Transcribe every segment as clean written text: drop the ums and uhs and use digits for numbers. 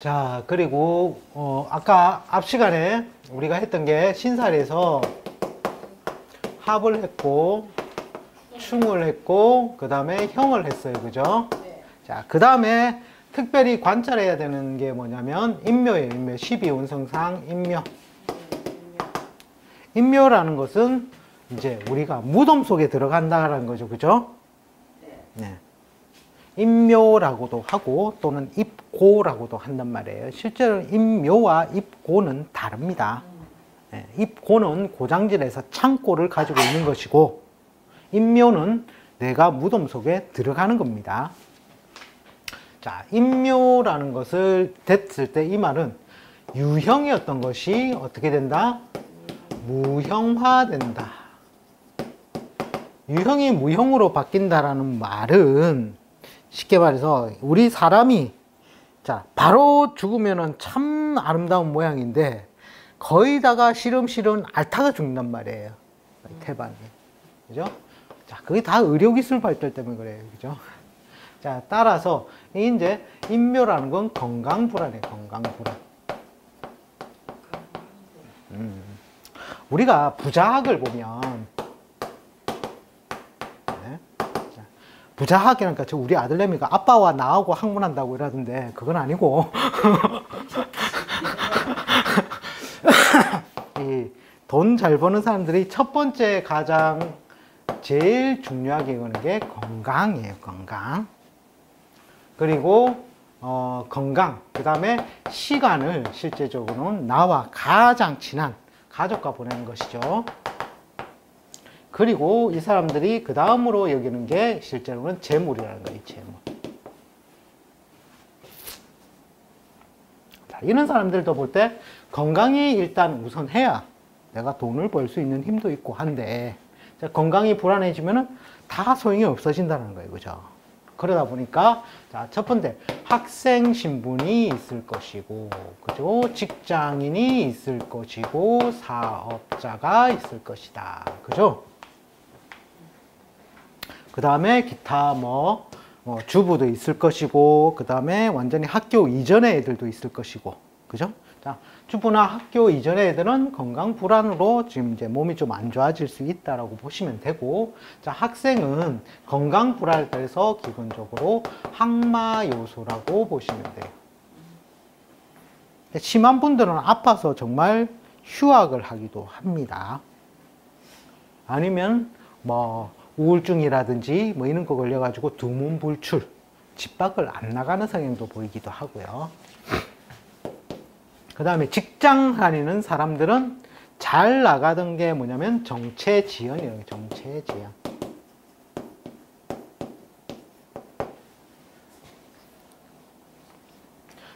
자, 그리고 아까 앞 시간에 우리가 했던 게 신살에서 합을 했고 충을 했고 그 다음에 형을 했어요. 그죠? 네. 자, 그 다음에 특별히 관찰해야 되는 게 뭐냐면 인묘예요. 인묘. 12운성상 인묘. 인묘라는 것은 이제 우리가 무덤 속에 들어간다는 거죠. 그죠? 네. 인묘라고도 하고 또는 입고라고도 한단 말이에요. 실제로 인묘와 입고는 다릅니다. 네, 입고는 고장질에서 창고를 가지고 있는 것이고 인묘는 내가 무덤 속에 들어가는 겁니다. 자, 인묘라는 것을 됐을 때 이 말은 유형이었던 것이 어떻게 된다? 무형화된다. 유형이 무형으로 바뀐다라는 말은 쉽게 말해서 우리 사람이 자 바로 죽으면은 참 아름다운 모양인데 거의다가 시름시름 앓다가 죽는단 말이에요. 태반이. 그죠? 자, 그게 다 의료기술 발달 때문에 그래요. 그죠? 자, 따라서 이제 인묘라는 건 건강불안이에요. 건강불안. 우리가 부자학을 보면 부자학이라니까 저 우리 아들내미가 아빠와 나하고 학문한다고 이러던데 그건 아니고 이 돈 잘 버는 사람들이 첫 번째 가장 제일 중요하게 여기는 게 건강이에요. 건강. 그리고 건강. 그 다음에 시간을 실제적으로는 나와 가장 친한 가족과 보내는 것이죠. 그리고 이 사람들이 그 다음으로 여기는 게 실제로는 재물이라는 거예요. 재물. 자, 이런 사람들도 볼 때 건강이 일단 우선해야 내가 돈을 벌 수 있는 힘도 있고 한데 자, 건강이 불안해지면은 다 소용이 없어진다는 거예요. 그죠? 그러다 보니까 자, 첫 번째 학생 신분이 있을 것이고 그죠? 직장인이 있을 것이고 사업자가 있을 것이다. 그죠? 그 다음에 기타 주부도 있을 것이고 그 다음에 완전히 학교 이전의 애들도 있을 것이고 그죠? 자, 주부나 학교 이전의 애들은 건강 불안으로 지금 이제 몸이 좀 안 좋아질 수 있다라고 보시면 되고 자, 학생은 건강 불안에 대해서 기본적으로 항마 요소라고 보시면 돼요. 심한 분들은 아파서 정말 휴학을 하기도 합니다. 아니면 우울증이라든지 이런 거 걸려가지고 두문불출, 집 밖을 안 나가는 성향도 보이기도 하고요. 그 다음에 직장 다니는 사람들은 잘 나가던 게 뭐냐면 정체지연이에요. 정체지연.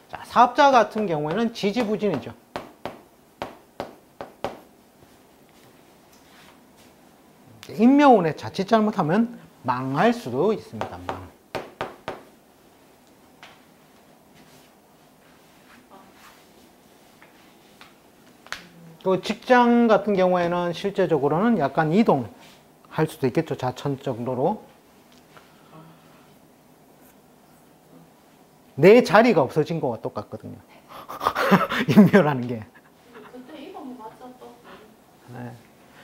자, 사업자 같은 경우에는 지지부진이죠. 인묘운에 자칫 잘못하면 망할 수도 있습니다. 망. 그 직장 같은 경우에는 실제적으로는 약간 이동할 수도 있겠죠. 자천적으로. 내 자리가 없어진 거와 똑같거든요. 인묘라는 게. 네.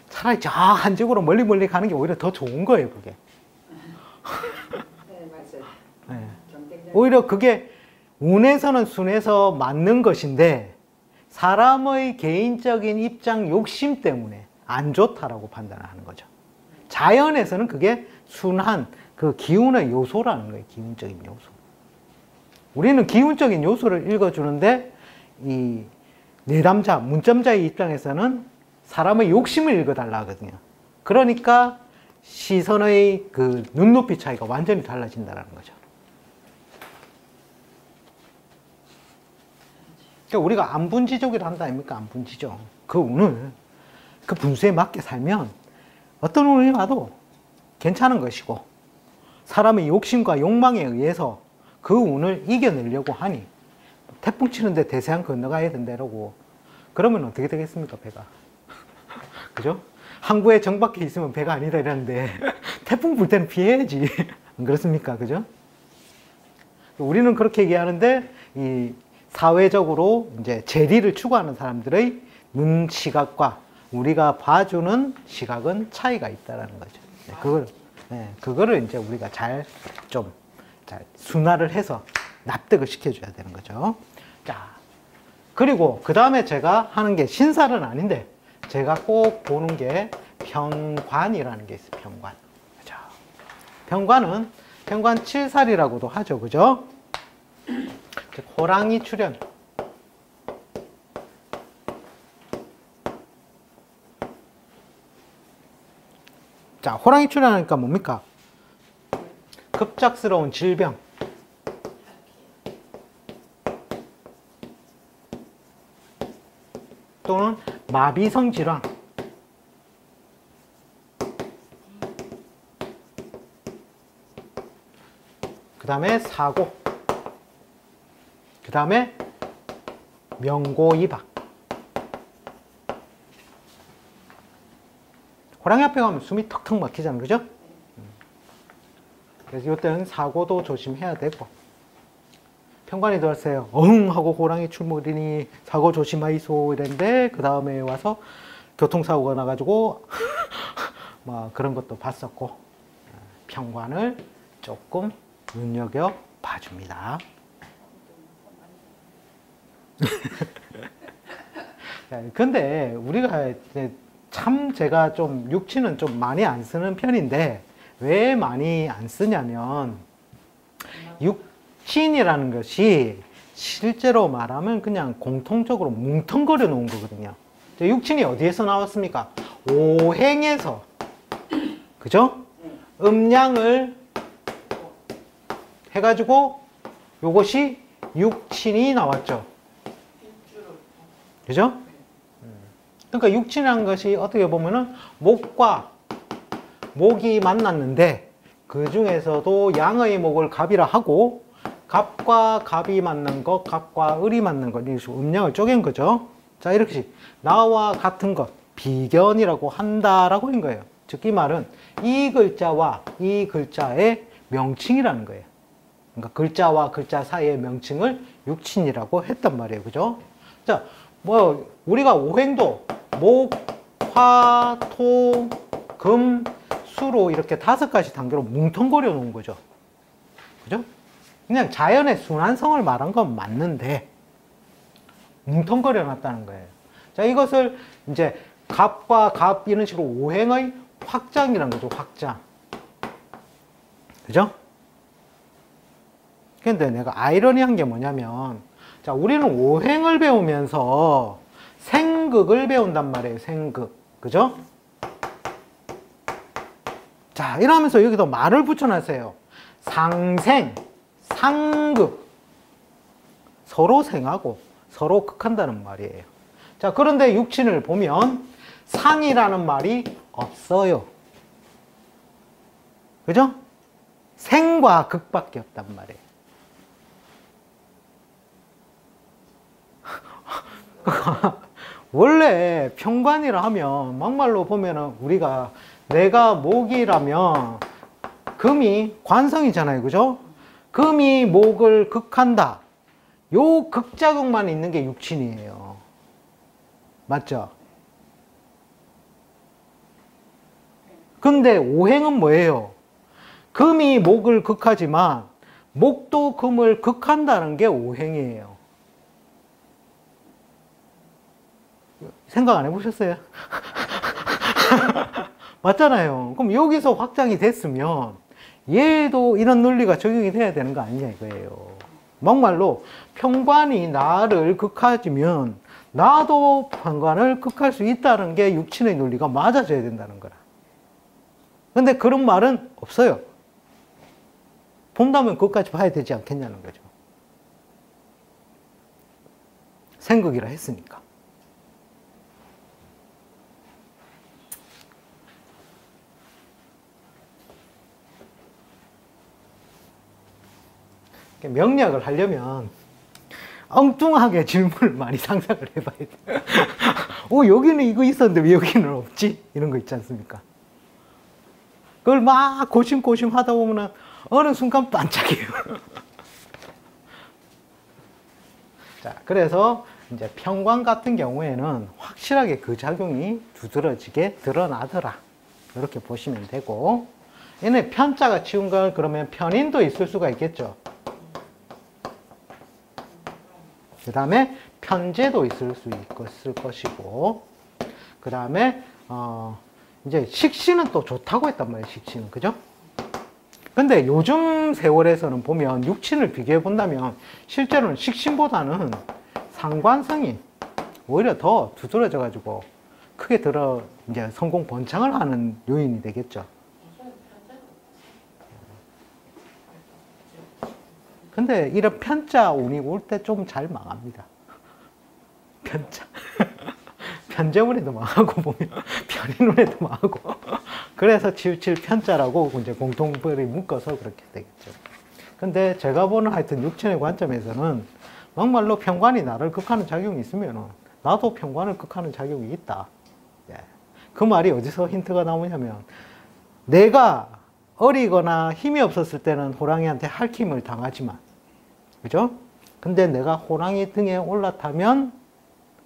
차라리 저 한쪽으로 멀리 가는 게 오히려 더 좋은 거예요, 그게. 네, 맞아요. 네. 오히려 그게 운에서는 순에서 맞는 것인데 사람의 개인적인 입장 욕심 때문에 안 좋다라고 판단하는 거죠. 자연에서는 그게 순한 그 기운의 요소라는 거예요. 기운적인 요소. 우리는 기운적인 요소를 읽어주는데 이 내담자, 문점자의 입장에서는 사람의 욕심을 읽어달라 하거든요. 그러니까 시선의 그 눈높이 차이가 완전히 달라진다는 거죠. 그러니까 우리가 안분지족이라 한다 아닙니까? 안분지족. 그 운을 그 분수에 맞게 살면 어떤 운이 와도 괜찮은 것이고 사람의 욕심과 욕망에 의해서 그 운을 이겨내려고 하니 태풍 치는데 대서양 건너가야 된다라고 그러면 어떻게 되겠습니까? 배가. 그죠? 항구에 정박해 있으면 배가 아니다 이러는데 태풍 불 때는 피해야지. 안 그렇습니까? 그죠? 우리는 그렇게 얘기하는데 이 사회적으로 이제 재리를 추구하는 사람들의 눈 시각과 우리가 봐주는 시각은 차이가 있다라는 거죠. 그거를 이제 우리가 잘 순화를 해서 납득을 시켜줘야 되는 거죠. 자, 그리고 그 다음에 제가 하는 게 신살은 아닌데 제가 꼭 보는 게 평관이라는 게 있어요. 평관. 그죠? 평관 7살이라고도 하죠. 그죠? 호랑이 출현. 자, 호랑이 출현하니까 뭡니까? 급작스러운 질병. 또는 마비성 질환. 그 다음에 사고. 그 다음에 명고이박. 호랑이 앞에 가면 숨이 턱턱 막히잖아요. 그죠? 그래서 이때는 사고도 조심해야 되고, 평관이 들었어요. 어흥 하고 호랑이 출몰이니 사고 조심하이소 이랬는데 그 다음에 와서 교통사고가 나가지고 뭐 그런 것도 봤었고, 평관을 조금 눈여겨 봐줍니다. 근데 우리가 참 제가 좀 육치는 좀 많이 안 쓰는 편인데 왜 많이 안 쓰냐면 육친이라는 것이 실제로 말하면 그냥 공통적으로 뭉텅거려 놓은 거거든요. 육친이 어디에서 나왔습니까? 오행에서. 그죠? 음양을 해가지고 요것이 육친이 나왔죠. 그죠? 그러니까 육친이라는 것이 어떻게 보면은 목이 만났는데 그 중에서도 양의 목을 갑이라 하고 갑과 갑이 맞는 것, 갑과 을이 맞는 것, 이렇게 음양을 쪼갠 거죠. 자, 이렇게 나와 같은 것, 비견이라고 한다라고 한 거예요. 즉, 이 말은 이 글자와 이 글자의 명칭이라는 거예요. 그러니까 글자와 글자 사이의 명칭을 육친이라고 했단 말이에요. 그죠? 자, 뭐, 우리가 오행도 목, 화, 토, 금, 수로 이렇게 5가지 단계로 뭉텅거려 놓은 거죠. 그죠? 그냥 자연의 순환성을 말한 건 맞는데, 뭉텅거려 놨다는 거예요. 자, 이것을 이제 갑과 갑 이런 식으로 오행의 확장이라는 거죠. 확장. 그죠? 근데 내가 아이러니한 게 뭐냐면, 자, 우리는 오행을 배우면서 생극을 배운단 말이에요. 생극. 그죠? 자, 이러면서 여기도 말을 붙여놨어요. 상생, 상극. 서로 생하고 서로 극한다는 말이에요. 자, 그런데 육친을 보면 상이라는 말이 없어요. 그죠? 생과 극밖에 없단 말이에요. 원래 평관이라 하면 막말로 보면은 우리가 내가 목이라면 금이 관성이잖아요. 그죠? 금이 목을 극한다. 요 극작용만 있는 게 육친이에요. 맞죠? 근데 오행은 뭐예요? 금이 목을 극하지만 목도 금을 극한다는 게 오행이에요. 생각 안 해보셨어요? 맞잖아요. 그럼 여기서 확장이 됐으면 얘도 이런 논리가 적용이 돼야 되는 거 아니냐 이거예요. 막말로 평관이 나를 극하지면 나도 평관을 극할 수 있다는 게 육친의 논리가 맞아져야 된다는 거라. 근데 그런 말은 없어요. 본다면 그것까지 봐야 되지 않겠냐는 거죠. 생극이라 했으니까. 명리학을 하려면 엉뚱하게 질문을 많이 상상을 해봐야 돼요. 여기는 이거 있었는데 왜 여기는 없지? 이런 거 있지 않습니까? 그걸 막 고심고심 하다 보면 어느 순간 반짝해요. 자, 그래서 이제 편관 같은 경우에는 확실하게 그 작용이 두드러지게 드러나더라. 이렇게 보시면 되고, 얘네 편자가 치운 건 그러면 편인도 있을 수가 있겠죠. 그 다음에 편제도 있을 것이고, 그 다음에 이제 식신은 또 좋다고 했단 말이에요. 식신은. 그죠? 근데 요즘 세월에서는 보면 육친을 비교해 본다면 실제로는 식신보다는 상관성이 오히려 더 두드러져 가지고 크게 이제 성공 번창을 하는 요인이 되겠죠. 근데 이런 편자 운이 올 때 좀 잘 망합니다. 편자. 편제운에도 망하고 보면 편인운에도 망하고. 그래서 치우칠 편자라고 이제 공통벌이 묶어서 그렇게 되겠죠. 근데 제가 보는 하여튼 육친의 관점에서는 막말로 편관이 나를 극하는 작용이 있으면 나도 편관을 극하는 작용이 있다. 예. 그 말이 어디서 힌트가 나오냐면 내가 어리거나 힘이 없었을 때는 호랑이한테 핥힘을 당하지만, 그죠? 근데 내가 호랑이 등에 올라타면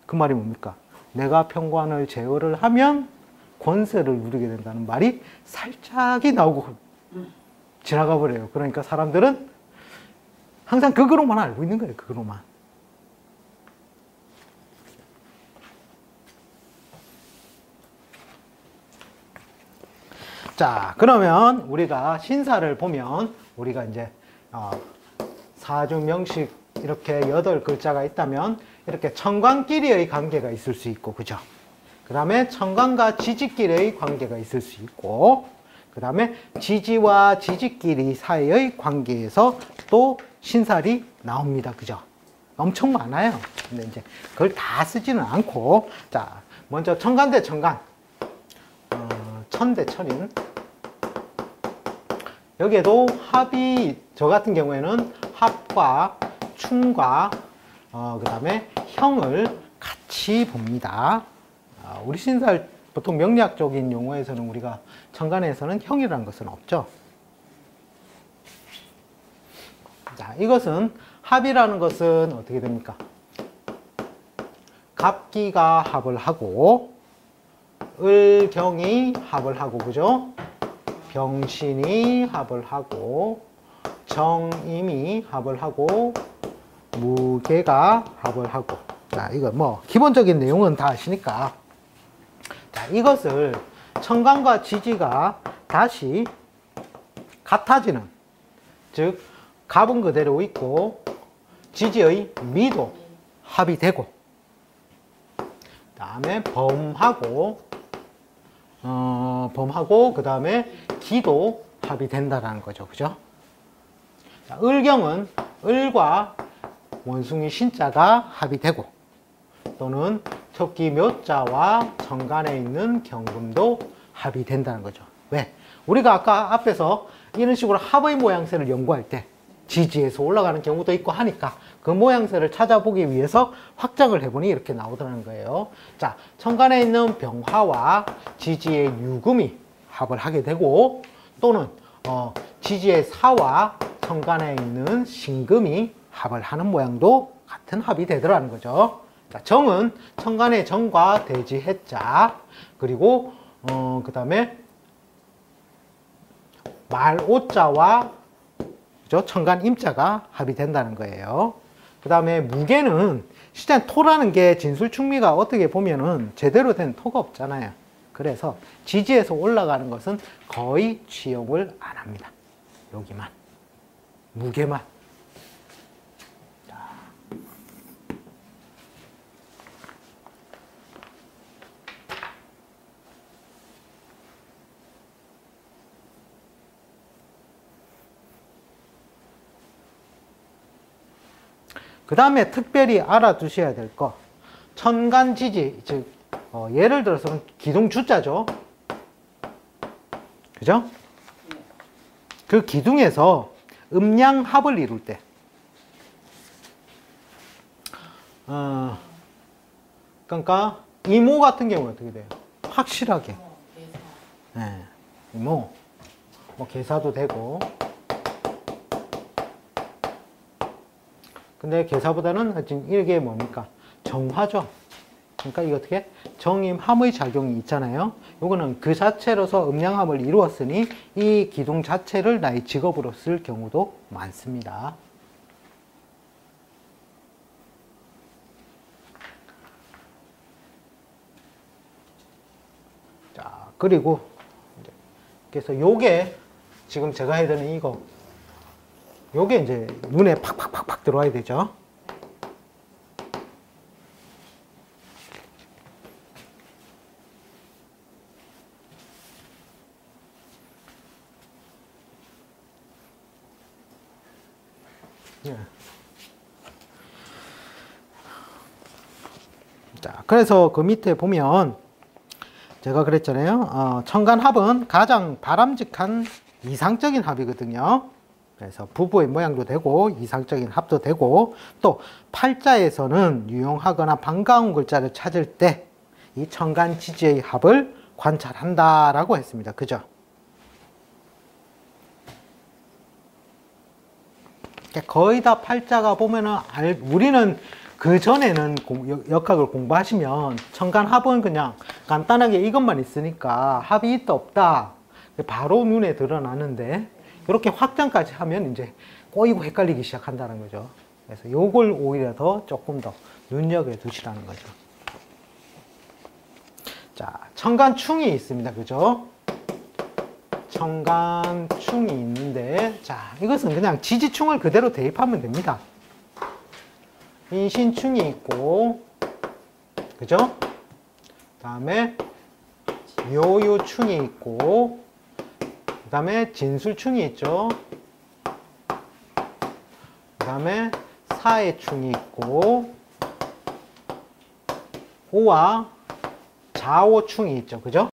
그 말이 뭡니까? 내가 편관을 제어를 하면 권세를 누리게 된다는 말이 살짝이 나오고 지나가 버려요. 그러니까 사람들은 항상 그거로만 알고 있는 거예요. 그거로만. 자, 그러면 우리가 신사를 보면 우리가 이제 사주명식 이렇게 8글자가 있다면 이렇게 천간끼리의 관계가 있을 수 있고, 그죠? 그 다음에 천간과 지지끼리의 관계가 있을 수 있고, 그 다음에 지지와 지지끼리 사이의 관계에서 또 신살이 나옵니다. 그죠? 엄청 많아요. 근데 이제 그걸 다 쓰지는 않고, 자, 먼저 천간 대 천간, 천 대 천인. 여기에도 합이, 저 같은 경우에는 합과 충과, 그 다음에 형을 같이 봅니다. 우리 신살 보통 명리학적인 용어에서는 우리가 천간에서는 형이라는 것은 없죠. 자, 이것은 합이라는 것은 어떻게 됩니까? 갑기가 합을 하고 을경이 합을 하고, 그죠? 병신이 합을 하고 정임이 합을 하고 무게가 합을 하고. 자, 이거 뭐 기본적인 내용은 다 아시니까. 자, 이것을 천간과 지지가 다시 같아지는, 즉 갑은 그대로 있고 지지의 미도 합이 되고, 다음에 범하고 그 다음에 기도 합이 된다라는 거죠. 그죠? 자, 을경은 을과 원숭이 신자가 합이 되고, 또는 토끼 묘자와 천간에 있는 경금도 합이 된다는 거죠. 왜? 우리가 아까 앞에서 이런 식으로 합의 모양새를 연구할 때 지지에서 올라가는 경우도 있고 하니까 그 모양새를 찾아보기 위해서 확장을 해보니 이렇게 나오더라는 거예요. 자, 천간에 있는 병화와 지지의 유금이 합을 하게 되고, 또는 지지의 사와 천간에 있는 신금이 합을 하는 모양도 같은 합이 되더라는 거죠. 자, 정은 천간의 정과 대지 해자, 그리고 그 다음에 말 오자와, 그죠? 천간 임자가 합이 된다는 거예요. 그 다음에 무게는 실제 토라는 게 진술충미가 어떻게 보면은 제대로 된 토가 없잖아요. 그래서 지지에서 올라가는 것은 거의 취용을 안 합니다. 여기만, 무게만. 그 다음에 특별히 알아두셔야 될 거, 천간지지, 즉 예를 들어서는 기둥주자죠. 그죠? 그 기둥에서 음양합을 이룰 때, 그러니까 이모 같은 경우는 어떻게 돼요? 확실하게, 네, 이모, 뭐 계사도 되고, 근데 개사보다는 지금 이게 뭡니까? 정화죠. 그러니까 이거 어떻게? 정임함의 작용이 있잖아요. 요거는 그 자체로서 음양함을 이루었으니 이 기둥 자체를 나의 직업으로 쓸 경우도 많습니다. 자, 그리고 그래서 요게 지금 제가 해야 되는 이거 요게 이제 눈에 팍팍팍팍 들어와야 되죠. 예. 자, 그래서 그 밑에 보면 제가 그랬잖아요. 천간합은 가장 바람직한 이상적인 합이거든요. 그래서 부부의 모양도 되고 이상적인 합도 되고 또 팔자에서는 유용하거나 반가운 글자를 찾을 때 이 천간지지의 합을 관찰한다라고 했습니다. 그죠? 거의 다 팔자가 보면은 우리는 그 전에는 역학을 공부하시면 천간합은 그냥 간단하게 이것만 있으니까 합이 있다 없다 바로 눈에 드러나는데 이렇게 확장까지 하면 이제 꼬이고 헷갈리기 시작한다는 거죠. 그래서 요걸 오히려 더 조금 더 눈여겨 두시라는 거죠. 자, 천간충이 있습니다. 그죠? 천간충이 있는데, 자, 이것은 그냥 지지충을 그대로 대입하면 됩니다. 인신충이 있고, 그죠? 그 다음에 묘유충이 있고, 그 다음에 진술충이 있죠. 그 다음에 사해충이 있고, 오와 좌오충이 있죠. 그죠?